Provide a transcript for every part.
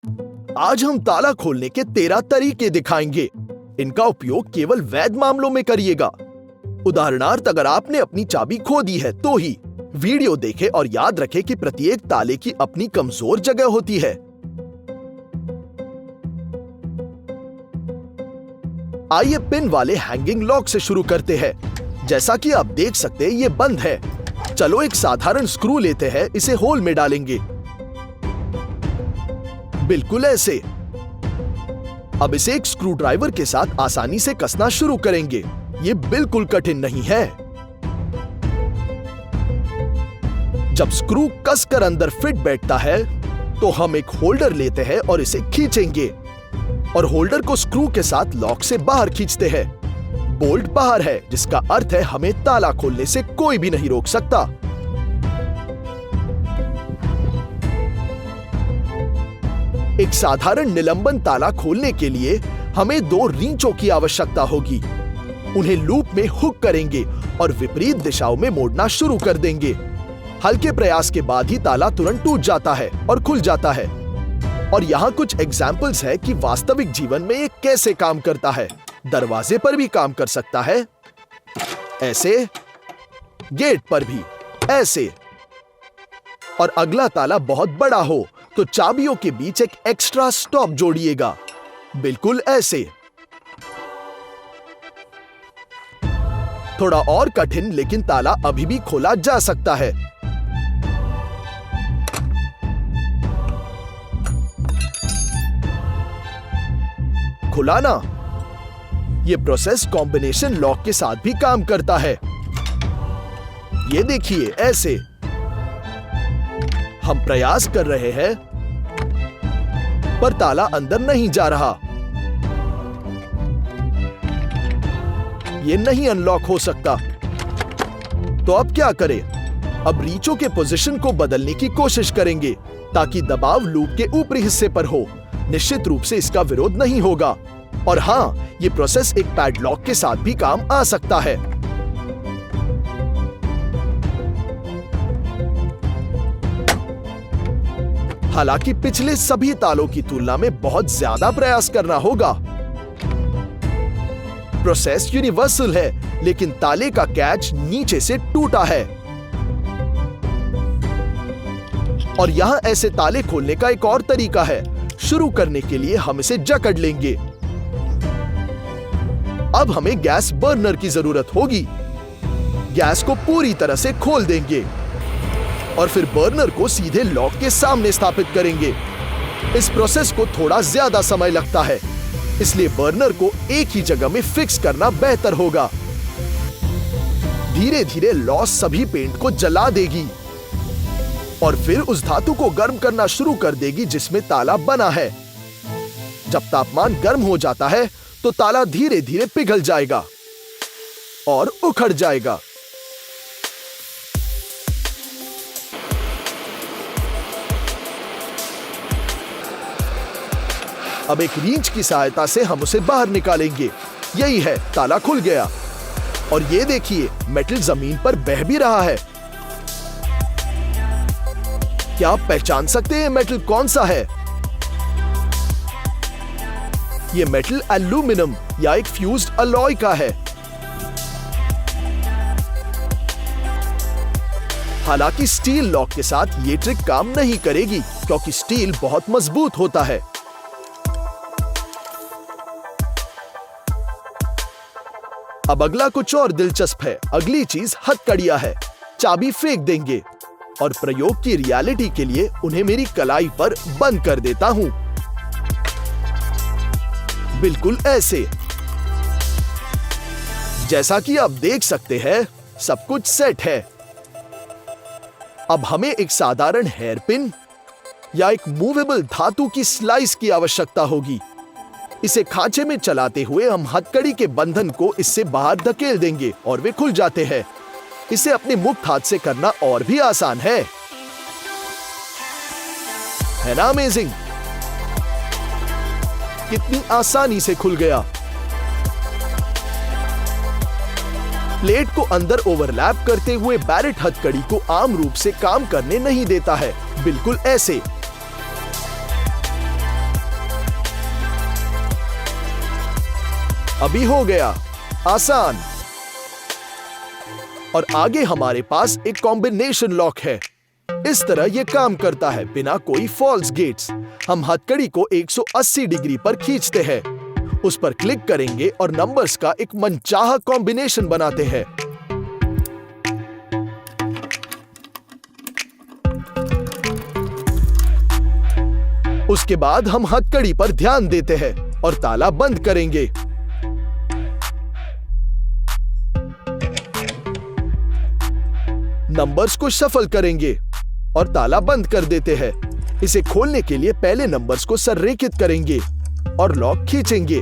आज हम ताला खोलने के 13 तरीके दिखाएंगे। इनका उपयोग केवल वैध मामलों में करिएगा। उदाहरणार्थ, अगर आपने अपनी चाबी खो दी है तो ही। वीडियो देखें और याद रखें कि प्रत्येक ताले की अपनी कमजोर जगह होती है। आइए पिन वाले हैंगिंग लॉक से शुरू करते हैं। जैसा कि आप देख सकते हैं, ये बंद है। चलो एक साधारण स्क्रू लेते हैं, इसे होल में डालेंगे, बिल्कुल ऐसे। अब इसे एक स्क्रू ड्राइवर के साथ आसानी से कसना शुरू करेंगे। ये बिल्कुल कठिन नहीं है। जब स्क्रू कसकर अंदर फिट बैठता है तो हम एक होल्डर लेते हैं और इसे खींचेंगे और होल्डर को स्क्रू के साथ लॉक से बाहर खींचते हैं। बोल्ट बाहर है, जिसका अर्थ है हमें ताला खोलने से कोई भी नहीं रोक सकता। एक साधारण निलंबन ताला खोलने के लिए हमें 2 रींचों की आवश्यकता होगी। उन्हें लूप में हुक करेंगे और विपरीत दिशाओं में मोड़ना शुरू कर देंगे। हल्के प्रयास के बाद ही ताला तुरंत टूट जाता है और खुल जाता है। और यहाँ कुछ एग्जाम्पल्स है कि वास्तविक जीवन में ये कैसे काम करता है। दरवाजे पर भी काम कर सकता है, ऐसे, गेट पर भी ऐसे। और अगला ताला बहुत बड़ा हो तो चाबियों के बीच एक एक्स्ट्रा स्टॉप जोड़िएगा, बिल्कुल ऐसे। थोड़ा और कठिन, लेकिन ताला अभी भी खोला जा सकता है। खुला ना? यह प्रोसेस कॉम्बिनेशन लॉक के साथ भी काम करता है। ये देखिए, ऐसे। हम प्रयास कर रहे हैं पर ताला अंदर नहीं जा रहा। यह नहीं अनलॉक हो सकता। तो अब क्या करें? अब रीचों के पोजीशन को बदलने की कोशिश करेंगे ताकि दबाव लूप के ऊपरी हिस्से पर हो। निश्चित रूप से इसका विरोध नहीं होगा। और हां, ये प्रोसेस एक पैडलॉक के साथ भी काम आ सकता है। हालांकि पिछले सभी तालों की तुलना में बहुत ज्यादा प्रयास करना होगा। प्रोसेस यूनिवर्सल है, लेकिन ताले का कैच नीचे से टूटा है। और यहां ऐसे ताले खोलने का एक और तरीका है। शुरू करने के लिए हम इसे जकड़ लेंगे। अब हमें गैस बर्नर की जरूरत होगी। गैस को पूरी तरह से खोल देंगे और फिर बर्नर को सीधे लॉक के सामने स्थापित करेंगे। इस प्रोसेस को थोड़ा ज्यादा समय लगता है, इसलिए बर्नर को एक ही जगह में फिक्स करना बेहतर होगा। धीरे धीरे लॉस सभी पेंट को जला देगी और फिर उस धातु को गर्म करना शुरू कर देगी जिसमें ताला बना है। जब तापमान गर्म हो जाता है तो ताला धीरे धीरे पिघल जाएगा और उखड़ जाएगा। अब एक रींच की सहायता से हम उसे बाहर निकालेंगे। यही है, ताला खुल गया। और ये देखिए, मेटल जमीन पर बह भी रहा है। क्या आप पहचान सकते हैं मेटल कौन सा है? ये मेटल एल्यूमिनियम या एक फ्यूज्ड अलॉय का है। हालांकि स्टील लॉक के साथ ये ट्रिक काम नहीं करेगी क्योंकि स्टील बहुत मजबूत होता है। अब अगला कुछ और दिलचस्प है। अगली चीज हथकड़ियां है। चाबी फेंक देंगे और प्रयोग की रियलिटी के लिए उन्हें मेरी कलाई पर बंद कर देता हूं, बिल्कुल ऐसे। जैसा कि आप देख सकते हैं, सब कुछ सेट है। अब हमें एक साधारण हेयर पिन या एक मूवेबल धातु की स्लाइस की आवश्यकता होगी। इसे खांचे में चलाते हुए हम हथकड़ी के बंधन को इससे बाहर धकेल देंगे और वे खुल जाते हैं। इसे अपने मुक्त हाथ से करना और भी आसान है ना? अमेजिंग! कितनी आसानी से खुल गया। प्लेट को अंदर ओवरलैप करते हुए बैरेट हथकड़ी को आम रूप से काम करने नहीं देता है, बिल्कुल ऐसे। अभी हो गया, आसान। और आगे हमारे पास एक कॉम्बिनेशन लॉक है। इस तरह यह काम करता है बिना कोई फॉल्स गेट्स। हम हथकड़ी को 180 डिग्री पर खींचते हैं, उस पर क्लिक करेंगे और नंबर्स का एक मनचाहा कॉम्बिनेशन बनाते हैं। उसके बाद हम हथकड़ी पर ध्यान देते हैं और ताला बंद करेंगे। नंबर्स को शफल करेंगे और ताला बंद कर देते हैं। इसे खोलने के लिए पहले नंबर्स को संरेखित करेंगे और लॉक खींचेंगे।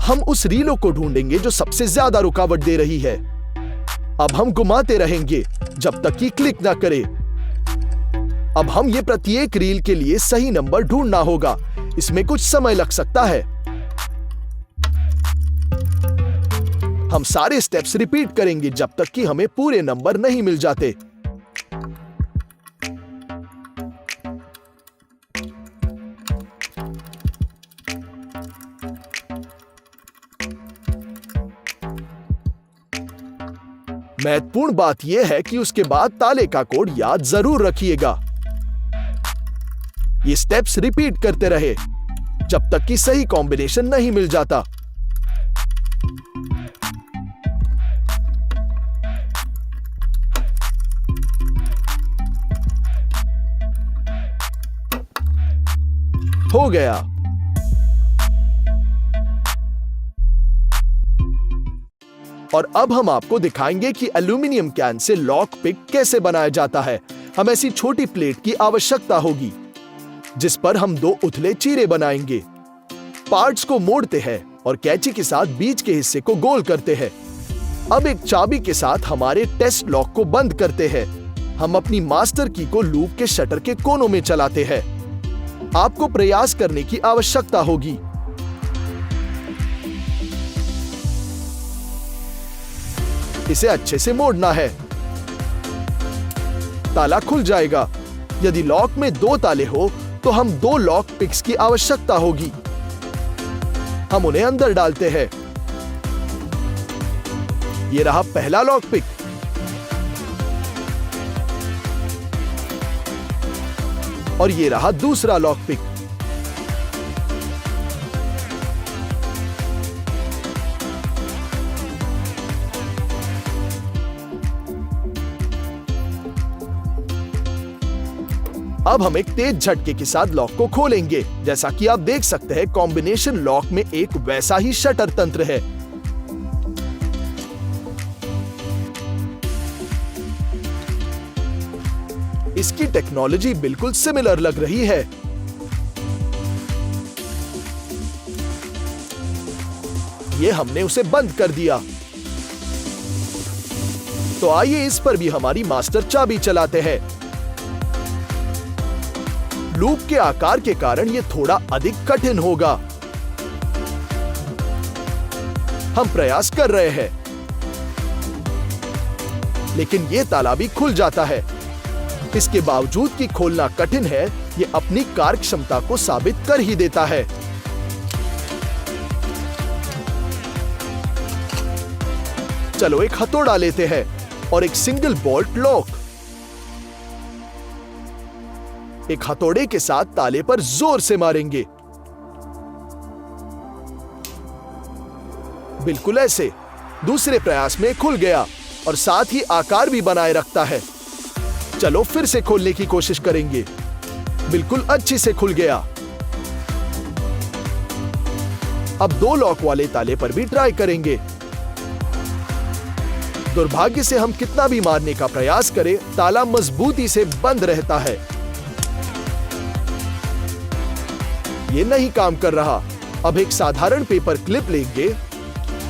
हम उस रीलो को ढूंढेंगे जो सबसे ज्यादा रुकावट दे रही है। अब हम घुमाते रहेंगे जब तक कि क्लिक ना करे। अब हम ये प्रत्येक रील के लिए सही नंबर ढूंढना होगा। इसमें कुछ समय लग सकता है। हम सारे स्टेप्स रिपीट करेंगे जब तक कि हमें पूरे नंबर नहीं मिल जाते। महत्वपूर्ण बात यह है कि उसके बाद ताले का कोड याद जरूर रखिएगा। ये स्टेप्स रिपीट करते रहे जब तक कि सही कॉम्बिनेशन नहीं मिल जाता। हो गया। और अब हम आपको दिखाएंगे कि एल्यूमिनियम कैन से लॉक पिक कैसे बनाया जाता है। हम ऐसी छोटी प्लेट की आवश्यकता होगी जिस पर हम 2 उथले चीरे बनाएंगे। पार्ट्स को मोड़ते हैं और कैंची के साथ बीच के हिस्से को गोल करते हैं। अब एक चाबी के साथ हमारे टेस्ट लॉक को बंद करते हैं। हम अपनी मास्टर की को लूप के शटर के कोनों में चलाते हैं। आपको प्रयास करने की आवश्यकता होगी। इसे अच्छे से मोड़ना है। ताला खुल जाएगा। यदि लॉक में 2 ताले हो तो हम 2 लॉक पिक्स की आवश्यकता होगी। हम उन्हें अंदर डालते हैं। यह रहा पहला लॉक पिक। और यह रहा दूसरा लॉक पिक। अब हम एक तेज झटके के साथ लॉक को खोलेंगे। जैसा कि आप देख सकते हैं, कॉम्बिनेशन लॉक में एक वैसा ही शटर तंत्र है। इसकी टेक्नोलॉजी बिल्कुल सिमिलर लग रही है। ये हमने उसे बंद कर दिया। तो आइए इस पर भी हमारी मास्टर चाबी चलाते हैं। लूप के आकार के कारण यह थोड़ा अधिक कठिन होगा। हम प्रयास कर रहे हैं, लेकिन यह ताला भी खुल जाता है। इसके बावजूद कि खोलना कठिन है, यह अपनी कार्यक्षमता को साबित कर ही देता है। चलो एक हथौड़ा लेते हैं और एक सिंगल बोल्ट लॉक। एक हथौड़े के साथ ताले पर जोर से मारेंगे, बिल्कुल ऐसे। दूसरे प्रयास में खुल गया और साथ ही आकार भी बनाए रखता है। चलो फिर से खोलने की कोशिश करेंगे। बिल्कुल अच्छी से खुल गया। अब 2 लॉक वाले ताले पर भी ट्राई करेंगे। दुर्भाग्य से हम कितना भी मारने का प्रयास करें, ताला मजबूती से बंद रहता है। ये नहीं काम कर रहा। अब एक साधारण पेपर क्लिप लेंगे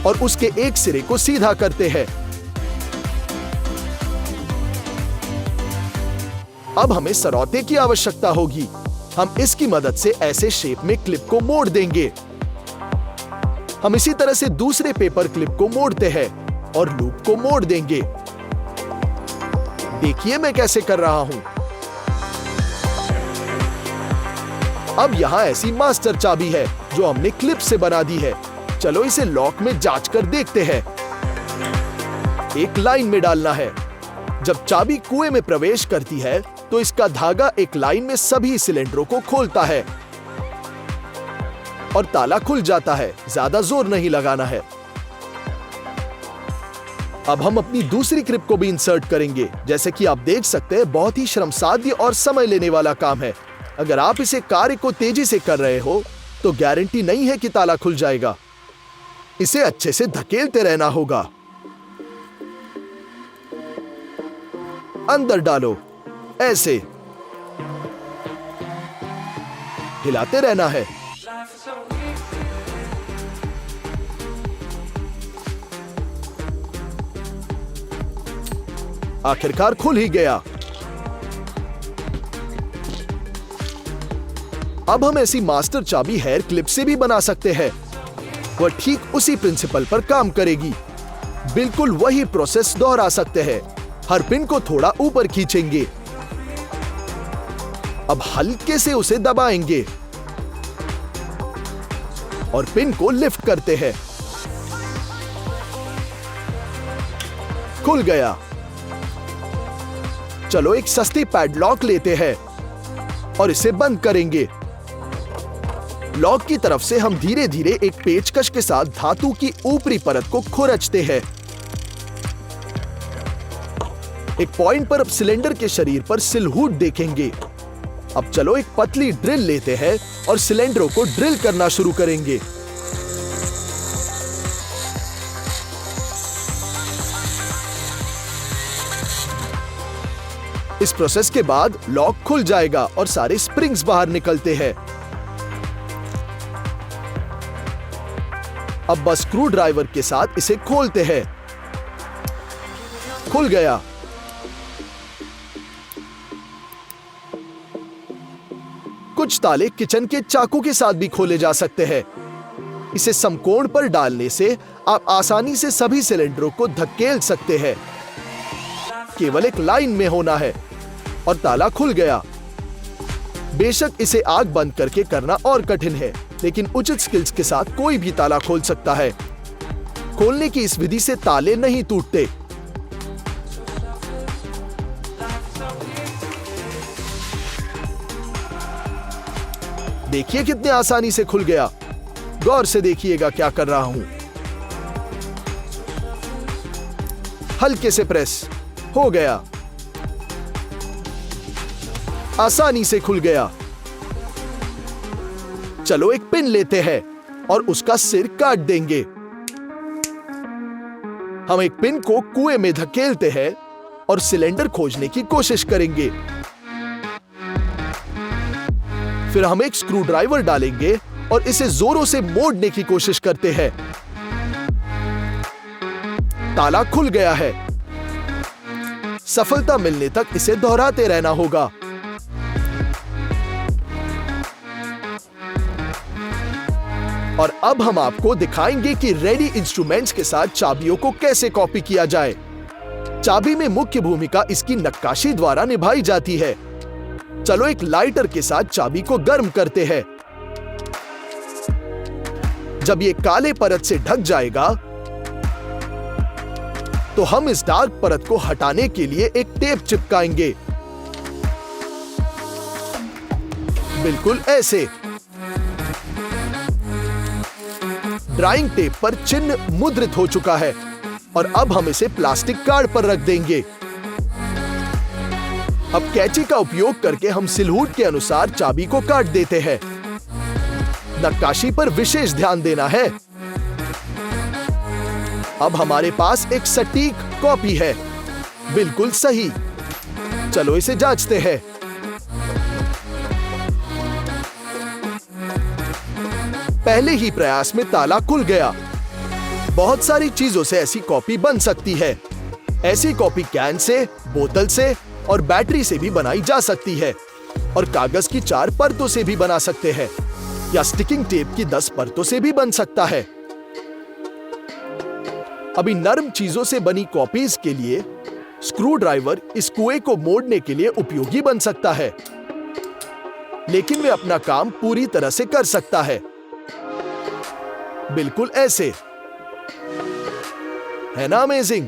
और उसके एक सिरे को सीधा करते हैं। अब हमें सरौते की आवश्यकता होगी। हम इसकी मदद से ऐसे शेप में क्लिप को मोड़ देंगे। हम इसी तरह से दूसरे पेपर क्लिप को मोड़ते हैं और लूप को मोड़ देंगे। देखिए मैं कैसे कर रहा हूं। अब यहां ऐसी मास्टर चाबी है जो हमने क्लिप से बना दी है। चलो इसे लॉक में जांच कर देखते हैं। एक लाइन में डालना है। जब चाबी कुएं में प्रवेश करती है तो इसका धागा एक लाइन में सभी सिलेंडरों को खोलता है और ताला खुल जाता है। ज्यादा जोर नहीं लगाना है। अब हम अपनी दूसरी क्लिप को भी इंसर्ट करेंगे। जैसे कि आप देख सकते हैं, बहुत ही श्रमसाध्य और समय लेने वाला काम है। अगर आप इसे कार्य को तेजी से कर रहे हो तो गारंटी नहीं है कि ताला खुल जाएगा। इसे अच्छे से धकेलते रहना होगा। अंदर डालो, ऐसे हिलाते रहना है। आखिरकार खुल ही गया। अब हम ऐसी मास्टर चाबी हेयर क्लिप से भी बना सकते हैं। वह ठीक उसी प्रिंसिपल पर काम करेगी। बिल्कुल वही प्रोसेस दोहरा सकते हैं। हर पिन को थोड़ा ऊपर खींचेंगे। अब हल्के से उसे दबाएंगे और पिन को लिफ्ट करते हैं। खुल गया। चलो एक सस्ती पैडलॉक लेते हैं और इसे बंद करेंगे। लॉक की तरफ से हम धीरे धीरे एक पेचकश के साथ धातु की ऊपरी परत को खुरचते हैं। एक पॉइंट पर अब सिलेंडर के शरीर पर सिलहूट देखेंगे। अब चलो एक पतली ड्रिल लेते हैं और सिलेंडरों को ड्रिल करना शुरू करेंगे। इस प्रोसेस के बाद लॉक खुल जाएगा और सारे स्प्रिंग्स बाहर निकलते हैं। अब बस स्क्रू ड्राइवर के साथ इसे खोलते हैं। खुल गया। कुछ ताले किचन के चाकू के साथ भी खोले जा सकते हैं। इसे समकोण पर डालने से आप आसानी से सभी सिलेंडरों को धकेल सकते हैं। केवल एक लाइन में होना है और ताला खुल गया। बेशक इसे आग बंद करके करना और कठिन है, लेकिन उचित स्किल्स के साथ कोई भी ताला खोल सकता है। खोलने की इस विधि से ताले नहीं टूटते। देखिए कितने आसानी से खुल गया। गौर से देखिएगा क्या कर रहा हूं। हल्के से प्रेस हो गया। आसानी से खुल गया। चलो एक पिन लेते हैं और उसका सिर काट देंगे। हम एक पिन को कुएं में धकेलते हैं और सिलेंडर खोजने की कोशिश करेंगे। फिर हम एक स्क्रू ड्राइवर डालेंगे और इसे जोरों से मोड़ने की कोशिश करते हैं। ताला खुल गया है। सफलता मिलने तक इसे दोहराते रहना होगा। और अब हम आपको दिखाएंगे कि रेडी इंस्ट्रूमेंट्स के साथ चाबियों को कैसे कॉपी किया जाए। चाबी में मुख्य भूमिका इसकी नक्काशी द्वारा निभाई जाती है। चलो एक लाइटर के साथ चाबी को गर्म करते हैं। जब ये काले परत से ढक जाएगा तो हम इस डार्क परत को हटाने के लिए एक टेप चिपकाएंगे। बिल्कुल ऐसे। ड्राइंग टेप पर चिन्ह मुद्रित हो चुका है और अब हम इसे प्लास्टिक कार्ड पर रख देंगे। अब कैंची का उपयोग करके हम सिलहूट के अनुसार चाबी को काट देते हैं। नक्काशी पर विशेष ध्यान देना है। अब हमारे पास एक सटीक कॉपी है। बिल्कुल सही। चलो इसे जांचते हैं। पहले ही प्रयास में ताला खुल गया। बहुत सारी चीजों से ऐसी कॉपी बन सकती है। ऐसी कॉपी कैन से, बोतल से और बैटरी से भी बनाई जा सकती है और कागज की 4 परतों से भी बना सकते हैं या स्टिकिंग टेप की 10 परतों से भी बन सकता है। अभी नरम चीजों से बनी कॉपीज के लिए स्क्रू ड्राइवर इस कुएं को मोड़ने के लिए उपयोगी बन सकता है, लेकिन वे अपना काम पूरी तरह से कर सकता है। बिल्कुल ऐसे, है ना अमेजिंग?